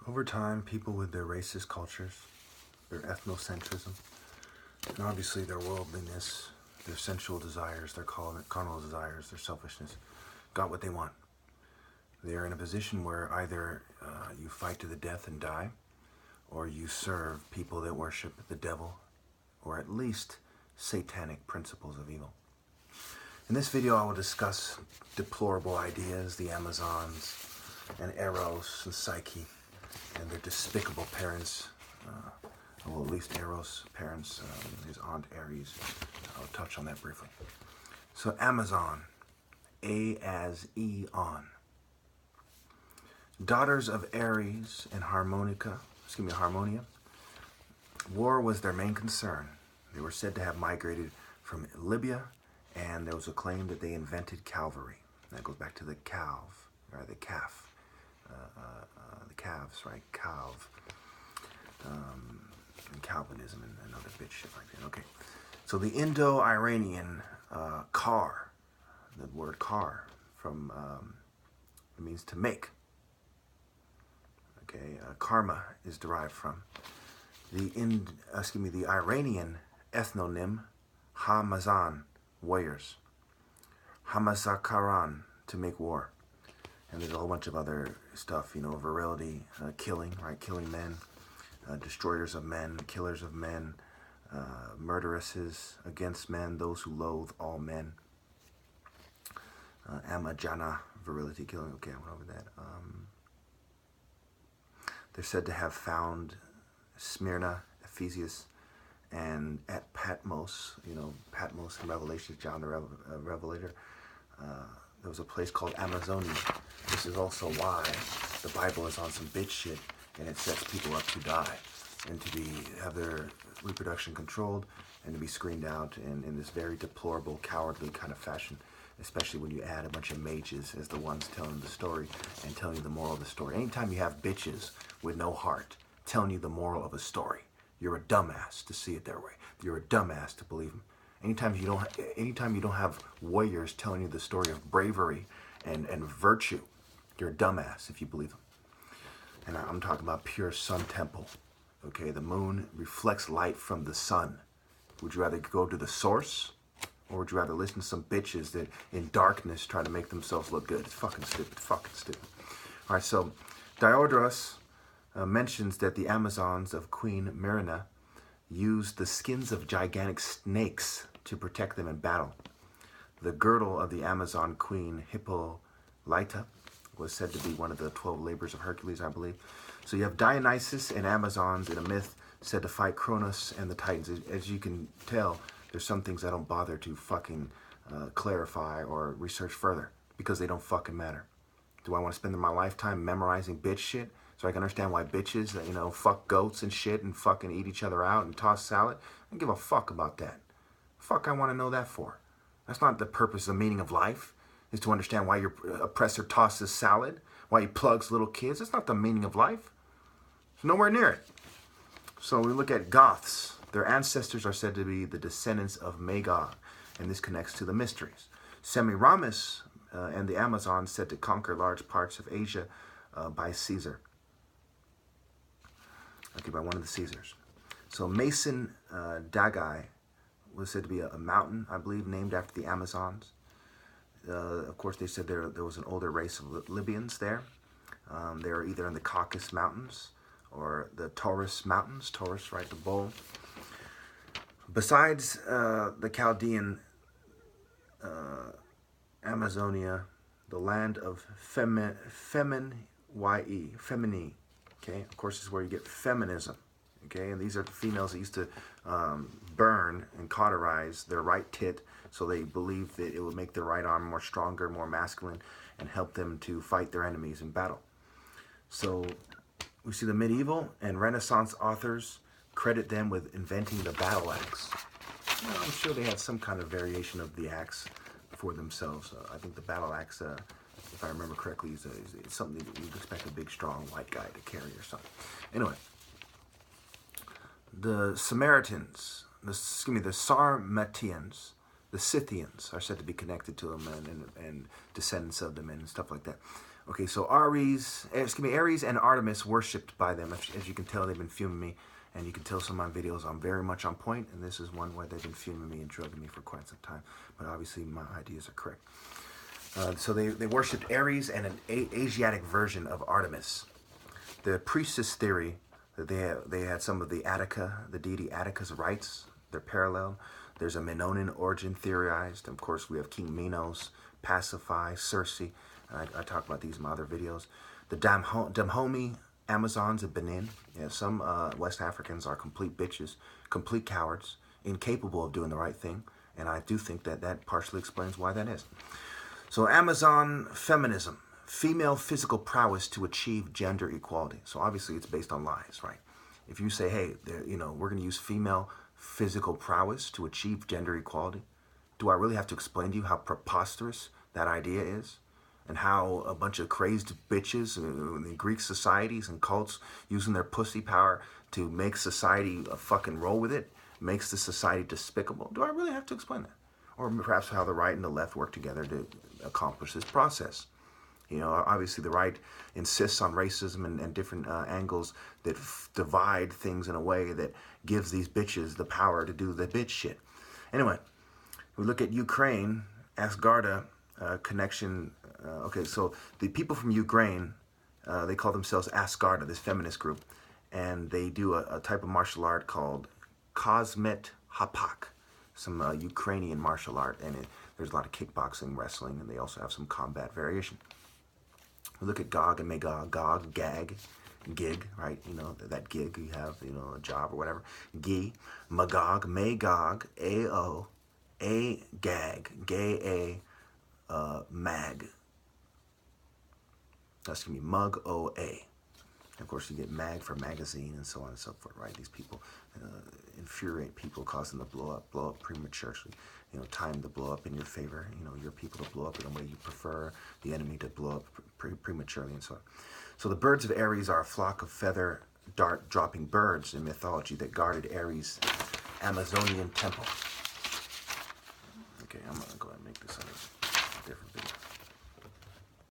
Over time, people with their racist cultures, their ethnocentrism, and obviously their worldliness, their sensual desires, their carnal desires, their selfishness, got what they want. They are in a position where either you fight to the death and die, or you serve people that worship the devil, or at least satanic principles of evil. In this video, I will discuss deplorable ideas, the Amazons, and Eros and Psyche, and their despicable parents, well, at least Eros' parents, his aunt Ares. I'll touch on that briefly. So Amazon, A as E-on. Daughters of Ares and Harmonia, war was their main concern. They were said to have migrated from Libya, and there was a claim that they invented cavalry. That goes back to the calf, or the calf. The calves, right? Calv. And Calvinism and other bitch shit like that. Okay. So the Indo-Iranian car, the word car from, it means to make. Okay. Karma is derived from. The Iranian ethnonym, Hamazan, warriors. Hamazakaran, to make war. And there's a whole bunch of other stuff, virility, killing, right? Killing men, destroyers of men, killers of men, murderesses against men, those who loathe all men. Amajana, virility, killing. Okay, I went over that. They're said to have found Smyrna, Ephesus, and at Patmos, Patmos in Revelation, John the Revelator, there was a place called Amazonia. This is also why the Bible is on some bitch shit, and it sets people up to die and to have their reproduction controlled and to be screened out in this very deplorable, cowardly kind of fashion, especially when you add a bunch of mages as the ones telling the story and telling you the moral of the story. Anytime you have bitches with no heart telling you the moral of a story, you're a dumbass to see it their way. You're a dumbass to believe them. Anytime you don't have warriors telling you the story of bravery and virtue, you're a dumbass if you believe them. And I'm talking about pure sun temple. Okay, the moon reflects light from the sun. Would you rather go to the source, or would you rather listen to some bitches that in darkness try to make themselves look good? It's fucking stupid, All right, so Diodorus mentions that the Amazons of Queen Myrna used the skins of gigantic snakes to protect them in battle. The girdle of the Amazon queen Hippolyta was said to be one of the 12 labors of Hercules, I believe. So you have Dionysus and Amazons in a myth said to fight Cronus and the Titans. As you can tell, there's some things I don't bother to fucking clarify or research further because they don't fucking matter. Do I want to spend my lifetime memorizing bitch shit so I can understand why bitches, fuck goats and shit and fucking eat each other out and toss salad? I don't give a fuck about that. Fuck I want to know that for? That's not the purpose, the meaning of life, is to understand why your oppressor tosses salad, why he plugs little kids. That's not the meaning of life. It's nowhere near it. So we look at Goths. Their ancestors are said to be the descendants of Magog, and this connects to the mysteries. Semiramis and the Amazons said to conquer large parts of Asia by Caesar. Okay, by one of the Caesars. So Mason Dagai was said to be a mountain, I believe, named after the Amazons. Of course, they said there was an older race of Libyans there. They were either in the Caucasus Mountains or the Taurus Mountains. Taurus, right, the bull. Besides the Chaldean Amazonia, the land of Femini. Okay, of course, this is where you get feminism. Okay, and these are the females that used to burn and cauterize their right tit, so they believed that it would make their right arm more stronger, more masculine, and help them to fight their enemies in battle. So we see the medieval and Renaissance authors credit them with inventing the battle axe. Well, I'm sure they had some kind of variation of the axe for themselves. I think the battle axe, if I remember correctly, is something that you'd expect a big, strong white guy to carry or something. Anyway, the Samaritans, the Sarmatians, the Scythians are said to be connected to them and descendants of them and stuff like that. Okay, so Ares and Artemis worshipped by them. As you can tell, they've been filming me, and you can tell some of my videos I'm very much on point, and this is one where they've been filming me and drugging me for quite some time. But obviously, my ideas are correct. So they worshipped Ares and an Asiatic version of Artemis. The priestess theory that they had some of the Attica, the deity Attica's rites. They're parallel. There's a Minoan origin theorized. Of course, we have King Minos, Pasiphae, Circe. I talk about these in my other videos. The Dahomey Amazons of Benin. Yeah, some West Africans are complete bitches, complete cowards, incapable of doing the right thing. And I do think that that partially explains why that is. So Amazon feminism, female physical prowess to achieve gender equality. So obviously it's based on lies, right? If you say, hey, you know, we're going to use female physical prowess to achieve gender equality, do I really have to explain to you how preposterous that idea is? And how a bunch of crazed bitches in Greek societies and cults using their pussy power to make society fucking roll with it makes the society despicable? Do I really have to explain that? Or perhaps how the right and the left work together to accomplish this process. You know, obviously the right insists on racism and different angles that divide things in a way that gives these bitches the power to do the bitch shit. Anyway, we look at Ukraine, Asgarda connection. Okay, so the people from Ukraine, they call themselves Asgarda, this feminist group, and they do a type of martial art called Kosmet Hapak, some Ukrainian martial art, and there's a lot of kickboxing, wrestling, and they also have some combat variation. We look at Gog and Magog, Gog, Gag, Gig, right? You know, that gig you have, you know, a job or whatever. Gi, Magog, Magog, A-O, A-Gag, Gay, Mag. That's going to be Mug-O-A. Of course, you get mag for magazine and so on and so forth, right? These people infuriate people, cause them to blow up prematurely. You know, time to blow up in your favor. You know, your people to blow up in the way you prefer, the enemy to blow up prematurely and so on. So the birds of Ares are a flock of feather dart-dropping birds in mythology that guarded Ares' Amazonian temple. Okay, I'm going to go ahead and make this a different video.